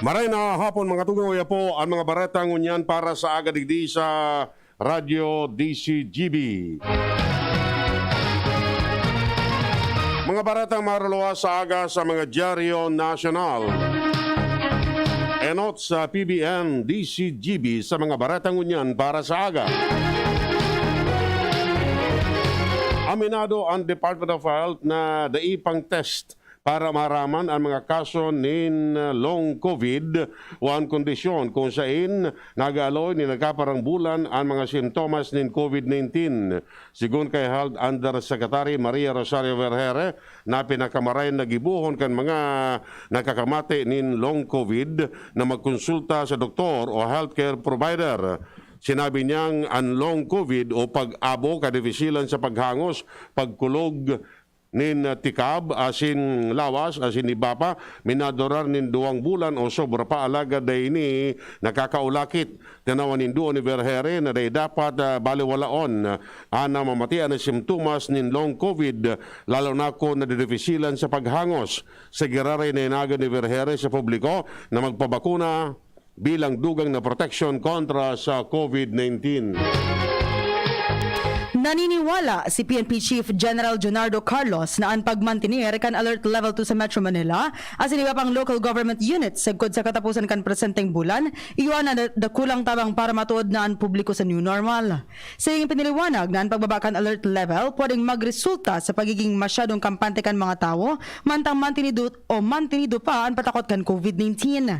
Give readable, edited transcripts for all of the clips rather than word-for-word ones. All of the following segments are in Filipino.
Maray na hapon mga tugoy po ang mga baretang unyan para sa agadigdi sa Radyo DCGB. Mga baretang maruluwa sa aga sa mga dyaryo nasyonal. Enot sa PBN DCGB sa mga baretang unyan para sa aga. Aminado ang Department of Health na daipang test para maraman ang mga kaso nin long COVID o ang kondisyon kung saan nag-aloy ni nagkaparang bulan ang mga simptomas nin COVID-19. Sigun kay Health Undersecretary Maria Rosario Vergere na pinakamaray na gibuhon kan mga nakakamati nin long COVID na magkonsulta sa doktor o healthcare provider. Sinabi niyang ang long COVID o pag-abo kadifisilan sa paghangos, pagkulog nin tikab, asin lawas, asin ibapa, minadorar nin 2 bulan o sobra pa alaga day ni nakakaulakit. Tanawan nin duo ni Vergere na day dapat baliwalaon ana mamatian na simptomas nin long COVID lalo na ko nadidifisilan sa paghangos. Sigiraray na inaga ni Vergere sa publiko na magpabakuna bilang dugang na protection kontra sa COVID-19. Naniniwala si PNP Chief General Junardo Carlos na ang pagmantinir kan Alert Level 2 sa Metro Manila as iba pang local government units sagkod sa katapusan kan presenteng bulan, iwan na dakulang tabang para matuod na ang publiko sa new normal. Sa iyong piniliwanag na ang pagbaba kan Alert Level pwedeng magresulta sa pagiging masyadong kampante kan mga tao mantang mantinido pa ang patakot kan COVID-19.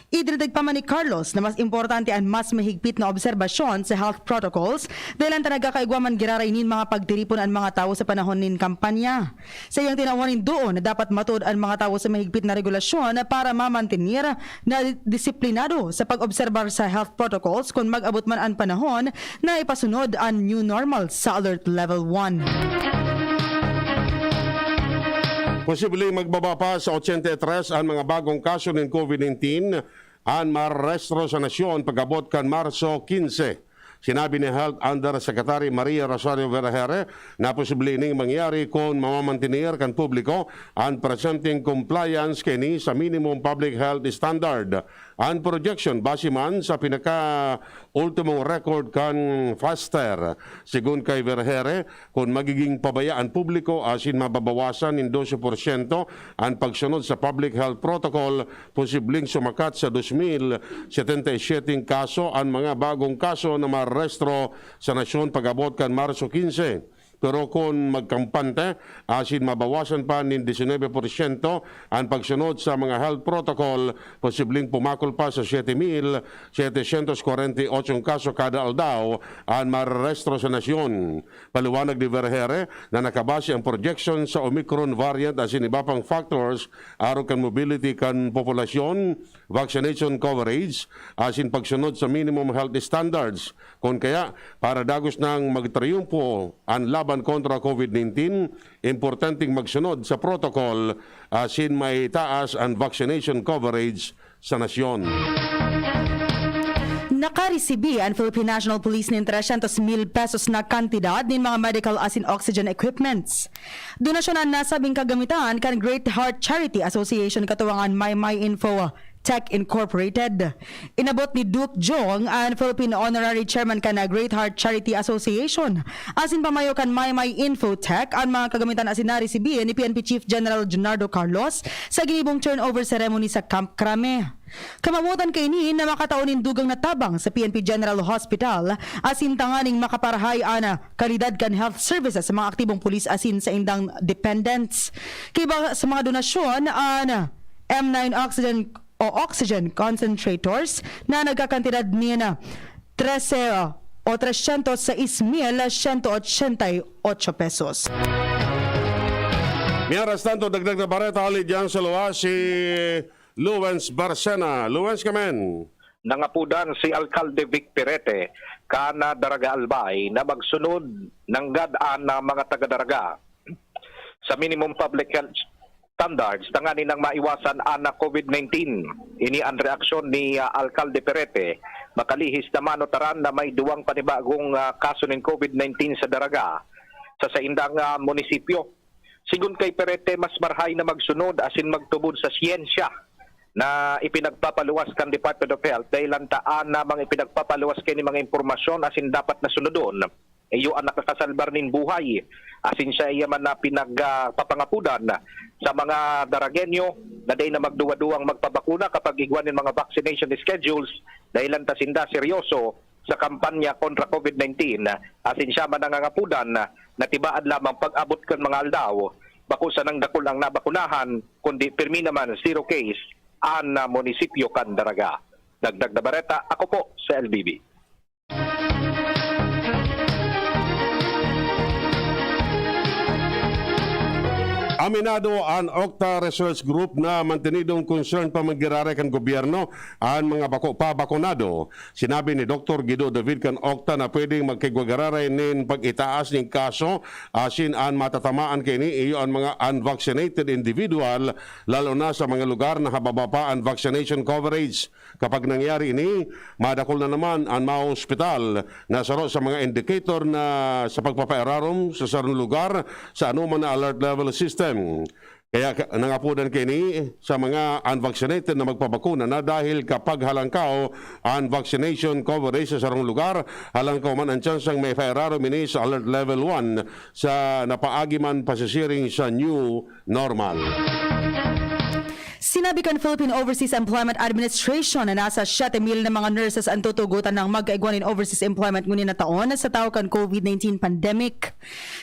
Idridag pa man ni Carlos na mas importante ang mas mahigpit na obserbasyon sa health protocols dahil ang tanagakaigwaman inin mga pagtiripon ang mga tao sa panahon nin kampanya. Sa iyang tinawanin doon na dapat matuod ang mga tao sa mahigpit na regulasyon para mamantinir na disiplinado sa pag-obserbar sa health protocols kung mag-abot man ang panahon na ipasunod ang new normal sa Alert Level 1. Posibleng magbaba pa sa 83 ang mga bagong kaso ng COVID-19 ang marrestro sa nasyon pag-abot kan Marso 15. Sinabi ni Health Undersecretary Maria Rosario Vergere na posible ning mangyari kung mamamantinir kan publiko ang presenting compliance kini sa minimum public health standard. Ang projection base man sa pinaka-ultimong record kan FASTER. Sigun kay Vergere, kung magiging pabayaan publiko asin mababawasan ng 12% ang pagsunod sa public health protocol, posibleng sumakat sa 2,077 kaso ang mga bagong kaso na marrestro sa nasyon pag-abot kan Marso 15. Pero kung magkampante, asin mabawasan pa ng 19% ang pagsunod sa mga health protocol, posibleng pumakol pa sa 7,748 kaso kada aldaw ang marrestro sa nasyon. Paliwanag ni Vergere na nakabase ang projection sa Omicron variant asin iba pang factors aro kan mobility kan populasyon, vaccination coverage, asin pagsunod sa minimum health standards. Kung kaya, para dagos nang magtriumpo ang laban kontra COVID-19, importanteng magsunod sa protocol asin may taas ang vaccination coverage sa nasyon. Nakaresibi ang Philippine National Police ng 300,000 pesos na kantidad ng mga medical asin oxygen equipments. Donasyon ang nasabing kagamitan kan Great Heart Charity Association katuwangan My Info Tech Incorporated. Inabot ni Duke Jong ang Philippine Honorary Chairman kan Great Heart Charity Association. Asin pamayo kan My Infotech ang mga kagamitan asin naresibi ni PNP Chief General Junardo Carlos sa ginibong turnover ceremony sa Camp Crame. Kamamutan kay ni na makataunin dugang natabang sa PNP General Hospital asin tanganing makaparahay ana kalidad kan health services sa mga aktibong pulis asin sa indang dependents. Kiba sa mga donasyon ana M9 oxygen concentrators na nagkakantidad niya na 306,188 pesos. Mientras tanto, dagdag na bareta ulit dyan sa luwa si Luwens Barcena. Luwens, kamen. Nangapudan si Alcalde Vic Perete kana Daraga Albay na magsunod ng gadaan ng mga taga-Daraga sa minimum public health standards tangani nang maiwasan ana COVID-19. Ini ang reaksyon ni Alcalde Perete makalihis na manotaran na may 2 panibagong kaso ng COVID-19 sa Daraga sa indang munisipyo. Sigun kay Perete mas marhay na magsunod asin magtubod sa siyensya na ipinagpapaluwas kan Department of Health dahil lantaan namang ipinagpapaluwas kini mga impormasyon asin dapat na sunodon iyo ang nakakasalbar nin buhay asin siya iyaman na pinagpapangapudan sa mga daragenyo na day na magduwa-duwang magpabakuna kapag igwanin mga vaccination schedules dahil lantasinda seryoso sa kampanya kontra COVID-19 asin siya man nangangapudan na tibaan lamang pag-abot kan mga aldaw bakusa ng dakul ang nabakunahan kundi pirmi naman zero case an munisipyo kan Daraga. Dagdag na bareta, ako po sa LBB. Aminado ang Octa Research Group na mantinidong concern pa magirare kan gobyerno ang mga bakunado. Sinabi ni Dr. Guido David kan Octa na pwedeng magkigwagarare nin pag-itaas ng kaso asin ang matatamaan kini iyo ang mga unvaccinated individual lalo na sa mga lugar na hababa pa ang vaccination coverage. Kapag nangyari ini, madakol na naman ang mga ospital na saro sa mga indicator na sa pagpapaerarom sa sarong lugar sa anuman na alert level system. Kaya nangapudan kini sa mga unvaccinated na magpabakuna na dahil kapag halangkaw ang vaccination coverage sa sarong lugar, halangkaw man ang tsansang may paeraro mini sa alert level 1 sa napaagi man pasisiring sa new normal. Sinabi kan Philippine Overseas Employment Administration na nasa 7,000 na mga nurses ang tutugutan ng mag-aigwanin overseas employment ngunit na taon sa tao kan COVID-19 pandemic.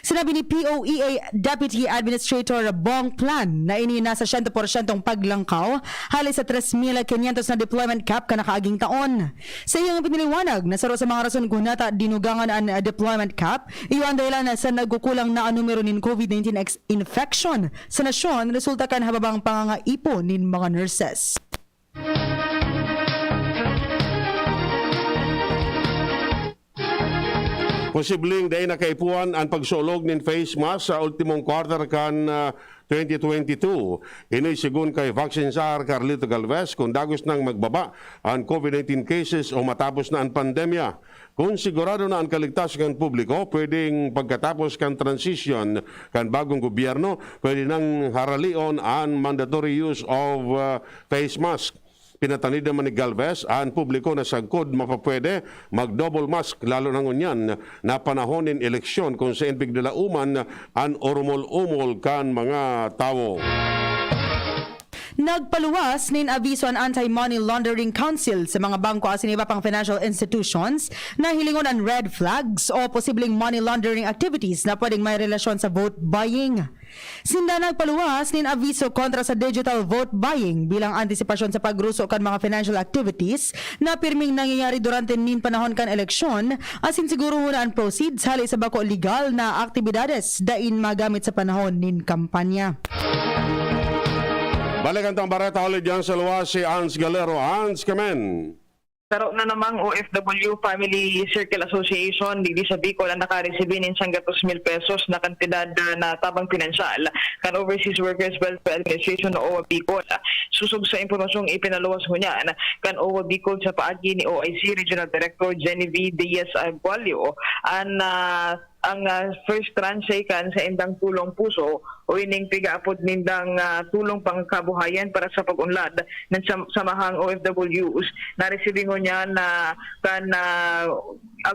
Sinabi ni POEA Deputy Administrator Bong Plan na ini nasa 100% paglangkaw halos sa 3,500 na deployment cap kanakaaging taon. Sa iyang piniliwanag na saro sa mga rason kung nata dinugangan ang deployment cap, iyon dahilan na sa nagkukulang na ang numero nin COVID-19 infection sa nasyon resulta kan hababang pangangaipo nin mga nurses. Posibleng dahil nakaipuan ang pagsulog ng face mask sa ultimong quarter kan 2022. Ini sigun kay Vaccine Czar Carlito Galvez kung dagos nang magbaba ang COVID-19 cases o matapos na ang pandemya. Kung sigurado na ang kaligtasan ng publiko, pwedeng pagkatapos kan transition kan bagong gobyerno, pwede nang haralion ang mandatory use of face mask. Pinatanid naman ni Galvez ang publiko na sagkod mapapwede mag-double mask lalo na ngunyan na panahon ng eleksyon kung sa bigdalauman ang orumol-umol kan mga tao. Nagpaluwas nin abiso ang Anti-Money Laundering Council sa mga bangko asin iba pang financial institutions na hilingon ang red flags o posibleng money laundering activities na pwedeng may relasyon sa vote buying. Sinda nagpaluwas nin abiso kontra sa digital vote buying bilang antisipasyon sa pagruso kan mga financial activities na pirming nangyayari durante nin panahon kan eleksyon asin siguro na ang proceeds hali sa bako legal na aktibidades dain magamit sa panahon nin kampanya. Balikan tang bareta ulit dyan sa luwas si Hans Galero. Hans, kamen. Saro na namang OFW Family Circle Association digdi sa Bicol ang nakaresibin ng 100,000 pesos na kantidad na tabang pinansyal kan Overseas Workers Welfare Administration o OWA Bicol. Susog sa impormasyong ipinaluwas ko niyan kan OWA Bicol sa paagi ni OIC Regional Director Genevieve Diaz Agualio ang first tranche kan sa indang tulong puso o ining pigaapod nindang tulong pangkabuhayan para sa pag-unlad ng samahang OFWs na receiving niya na kan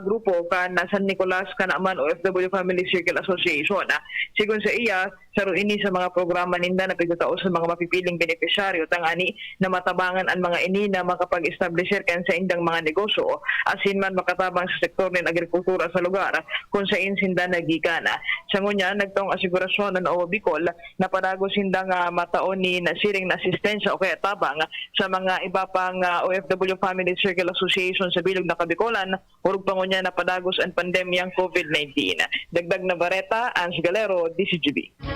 grupo kan San Nicolas kan naman OFW Family Circle Association. Sigun sa iya saro ini sa mga programa ninda na pigtao sa mga mapipiling benepisyaryo tangani na matabangan ang mga ini na makapag-establisher kan sa indang mga negosyo asin man makatabang sa sektor ng agrikultura sa lugar kung sa sinda nagigana. Sa ngunya nagtong asigurasyon ng OWA Bicol na padagos sinda nga mataon ni na siring na asistensya o kaya tabang sa mga iba pang OFW Family Circle Association sa bilog na Kabikolan urug pangunya na padagos ang pandemyang COVID-19. Dagdag na bareta, Ans Galero, DCGB.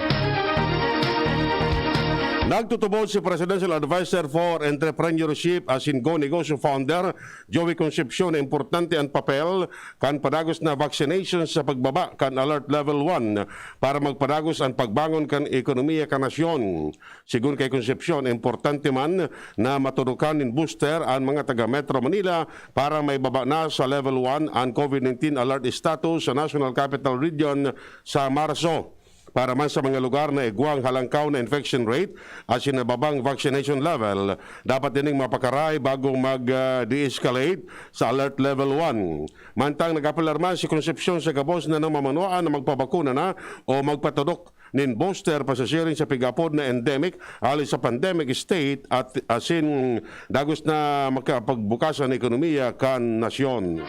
Nagtutubod si Presidential Advisor for Entrepreneurship asin Go Negosyo Founder Joey Concepcion na importante ang papel kan padagos na vaccination sa pagbaba kan alert level 1 para magpadagos ang pagbangon kan ekonomiya kan nasyon. Sigun kay Concepcion, importante man na matudukan ng booster ang mga taga Metro Manila para may baba na sa level 1 ang COVID-19 alert status sa National Capital Region sa Marso. para man sa mga lugar na igwang halangkaw na infection rate at sinababang vaccination level, dapat dining mapakaray bago mag-de-escalate sa alert level 1. Mantang nag-apelarman si Concepcion sa Gabos na namamanuan na magpabakuna na o magpatudok nin booster pa sa sharing sa pigapod na endemic alis sa pandemic state at asin dagos na makapagbukasan ng ekonomiya kan nasyon.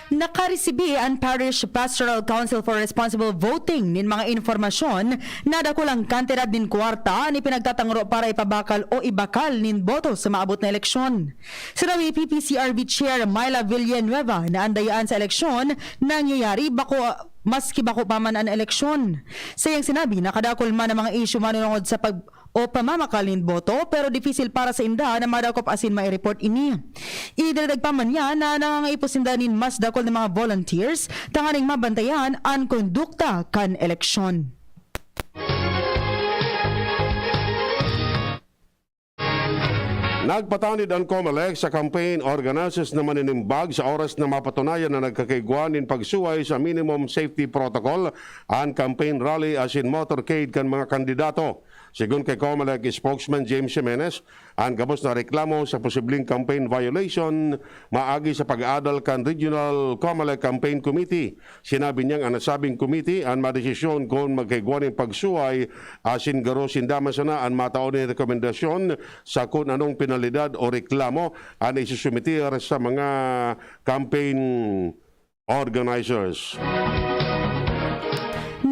Nakaresibi ang Parish Pastoral Council for Responsible Voting nin mga informasyon na dakulang kantidad nin kwarta ni pinagtatangro para ipabakal o ibakal nin boto sa maabot na eleksyon. Sinabi PPCRB Chair Myla Villanueva na andayaan sa eleksyon nangyayari maski bako pa man ang eleksyon. Sa iyang sinabi, nakadakol man ang mga issue manunungod sa pamamakalin boto pero dipisil para sa inda na madakop asin mai-report ini. Idinagdag pa man niya na nangangaiposindanin mas dakol ng mga volunteers tanganing mabantayan ang kondukta kan eleksyon. Nagpatanid ang COMELEC sa campaign organizers na maninimbag sa oras na mapatunayan na nagkakaiguan in pagsuway sa minimum safety protocol ang campaign rally asin motorcade kan mga kandidato. Sigun kay COMELEC spokesman James Jimenez, ang gabos na reklamo sa posibleng campaign violation maagi sa pag-aadal kan Regional COMELEC Campaign Committee. Sinabi niyang ang nasabing committee ang madesisyon kung magkaiguan in pagsuway asin garo sindaman sana ang mataon ni rekomendasyon sa kung anong penalidad o reklamo ang isusumitir sa mga campaign organizers.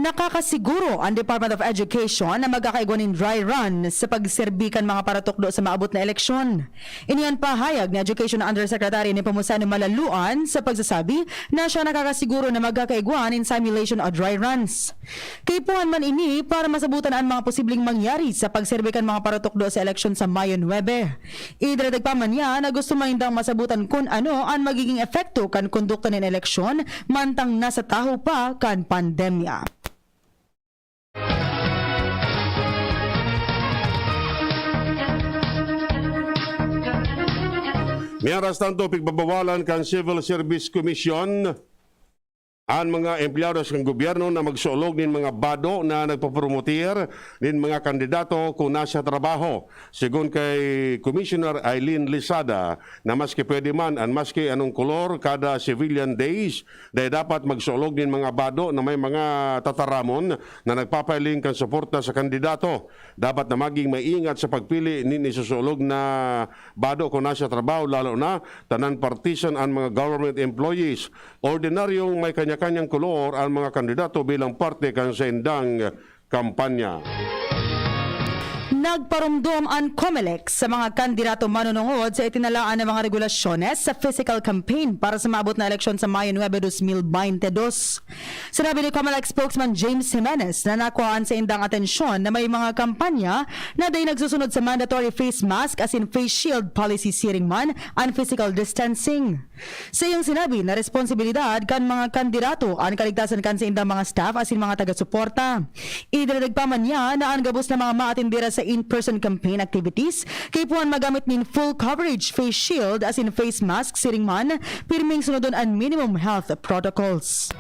Nakakasiguro ang Department of Education na magkakaiguanin dry run sa pagserbikan mga paratukdo sa maabot na eleksyon. Iniyan pahayag ni Education Undersecretary ni Pamusano Malaluan sa pagsasabi na siya nakakasiguro na magkakaiguanin simulation o dry runs. Kaipuhan man ini para masabutan ang mga posibleng mangyari sa pagserbikan mga paratukdo sa eleksyon sa Mayo 9. Idradagpa man niya na gusto mahindang masabutan kung ano ang magiging epekto kan kondukta ng eleksyon mantang nasa taho pa kan pandemya. Miyaras tanto pigbabawalan kan Civil Service Commission ang mga empleados ng gobyerno na magsuolog nin mga bado na nagpapromotir nin mga kandidato kung nasa trabaho. Sigun kay Commissioner Eileen Lisada na maski pwede man ang maski anong kolor kada civilian days dahil dapat magsuolog nin mga bado na may mga tataramon na nagpapailing kan suporta sa kandidato. Dapat na maging maingat sa pagpili nin isusuolog na bado kung nasa trabaho lalo na tanan partisan ang mga government employees. Ordinaryong may kanya-kanyang kolor ang mga kandidato bilang parte kan sa indang kampanya. Nagparumdum ang COMELEC sa mga kandidato manunungod sa itinalaan ng mga regulasyones sa physical campaign para sa maabot na eleksyon sa Mayo 9, 2022. Sinabi ni COMELEC spokesman James Jimenez na nakuhaan sa indang atensyon na may mga kampanya na day nagsusunod sa mandatory face mask as in face shield policy siring man and physical distancing. Sa iyong sinabi na responsibilidad kan mga kandidato ang kaligtasan kan sa indang mga staff as in mga taga-suporta. Idinagdag pa man niya na ang gabos na mga maatindira sa in-person campaign activities kay puan magamit nin full coverage face shield as in face mask siring man pirming sunodon ang minimum health protocols.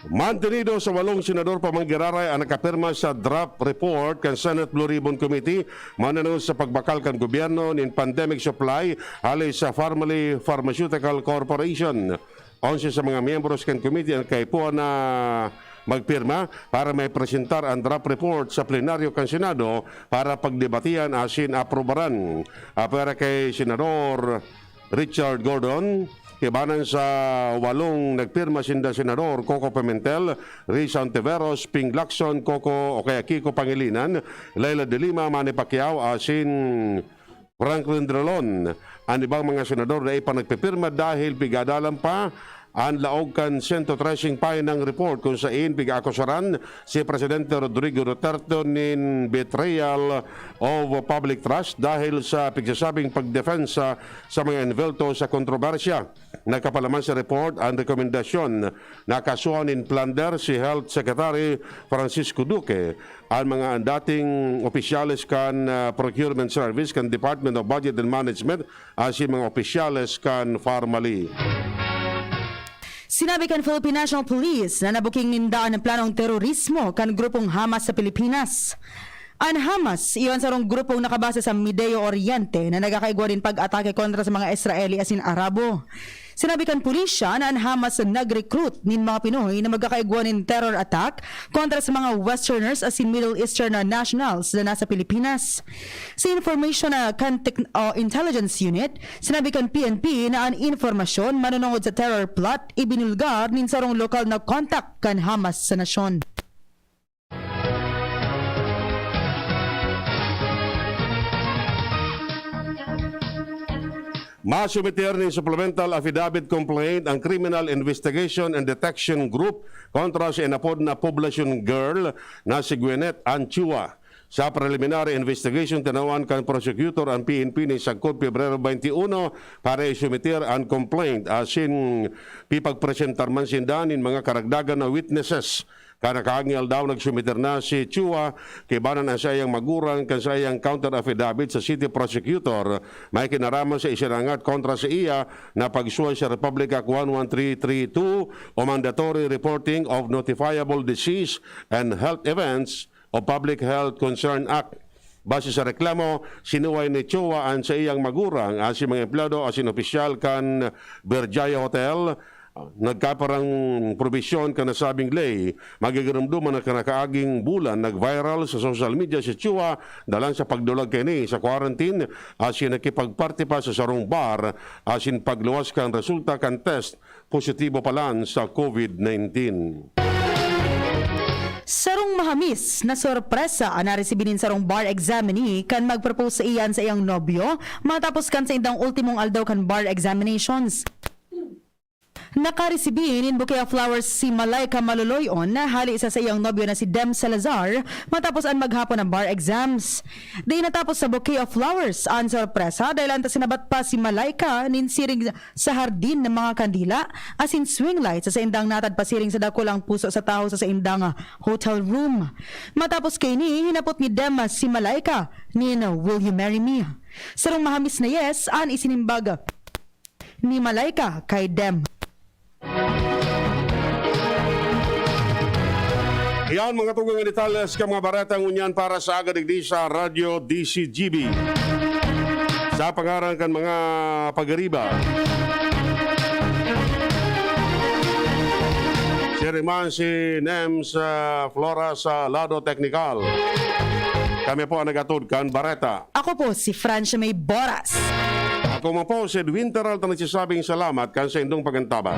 Mantenido sa 8 senador pamanggiraray ang nakapirma sa draft report kan Senate Blue Ribbon Committee manunod sa pagbakal kan gobyerno nin pandemic supply alis sa Family Pharmaceutical Corporation. 11 sa mga miyembros kan committee ang kaipuan na magpirma para may presentar ang draft report sa plenaryo kan Senado para pagdebatihan asin aprobaran. Para kay Senador Richard Gordon, kibanan sa 8 nagpirma sinda Senador Coco Pimentel, Riz Antiveros, Ping Lacson, Coco o kaya Kiko Pangilinan, Leila de Lima, Manny Pacquiao, asin Franklin Drelon. Ang ibang mga senador na ipanagpipirma dahil pigadalan pa ang laog kan 113 ng report kung saan pigakusaran si Presidente Rodrigo Duterte nin betrayal of public trust dahil sa pigsasabing pagdefensa sa mga envelto sa kontrobersya. Nagkapalaman sa report ang rekomendasyon na kasuhan in plunder si Health Secretary Francisco Duque ang mga dating opisyales kan Procurement Service kan Department of Budget and Management as mga opisyales kan Farmally. Sinabi kan Philippine National Police na nabuking nindaan ng planong terorismo kan grupong Hamas sa Pilipinas. Ang Hamas, iyon sa rong grupong nakabase sa Medio Oriente na nagakaigwa din pag-atake kontra sa mga Israeli asin Arabo. Sinabi kan pulisya na ang Hamas nag-recruit nin mga Pinoy na magkakaigwa nin terror attack kontra sa mga Westerners asin Middle Eastern nationals na nasa Pilipinas. Sa information na kan Intelligence Unit, sinabi kan PNP na ang informasyon manunungod sa terror plot ibinulgar nin sa rong lokal na contact kan Hamas sa nasyon. Masumiter ng supplemental affidavit complaint ang Criminal Investigation and Detection Group kontra sa inapod na poblasyon girl na si Gwyneth Anchua. Sa preliminary investigation, tinawan kan prosecutor ang PNP ni Sagkod Pebrero 21 para isumitir ang complaint asin pipagpresentar man sindanin mga karagdagan na witnesses. Kanakaangil daw nagsumiter na si Chua kay banan ang sayang magurang kan sayang counter affidavit sa city prosecutor may kinaraman sa isirangat kontra sa iya na pagsuway sa Republic Act 11332 o mandatory reporting of notifiable disease and health events o Public Health Concern Act. Base sa reklamo, sinuway ni Chua ang sa iyang magurang as mga empleyado asin opisyal kan Berjaya Hotel. Nagkaparang probisyon ka nasabing lay, magigiramduman na kanakaaging bulan nag-viral sa social media si Chua dalang sa pagdulag kini sa quarantine asin nakipagparty pa sa sarong bar asin pagluwas kan resulta kan test positibo palan sa COVID-19. Sarong mahamis na sorpresa ang naresibinin sarong bar examinee kan magpropose sa iyan sa iyang nobyo matapos kan sa indang ultimong aldaw kan bar examinations. Nakaresibin in bouquet of flowers si Malaika Maloloyon na hali isa sa iyang nobyo na si Dem Salazar matapos ang maghapon ng bar exams. Di natapos sa bouquet of flowers ang sorpresa dahil anta sinabat pa si Malaika ninsiring sa hardin ng mga kandila asin swing lights sa indang natad pasiring sa dakulang puso sa tao sa indang hotel room. Matapos kay ni hinapot ni Dem si Malaika ni Will You Marry Me? Sarong mahamis na yes ang isinimbaga ni Malaika kay Dem. Iyan mga tugang detalles ka mga baratang unyan para sa agadigdi sa Radio DCGB. Sa pangaran kan mga pagariba. Siriman si Nems Flora sa Lado Technical. Kami po ang nagatod kan Bareta. Ako po si Francia May Boras. Ako mo po si Winteral na nagsasabing salamat kan sa indong pagantaba.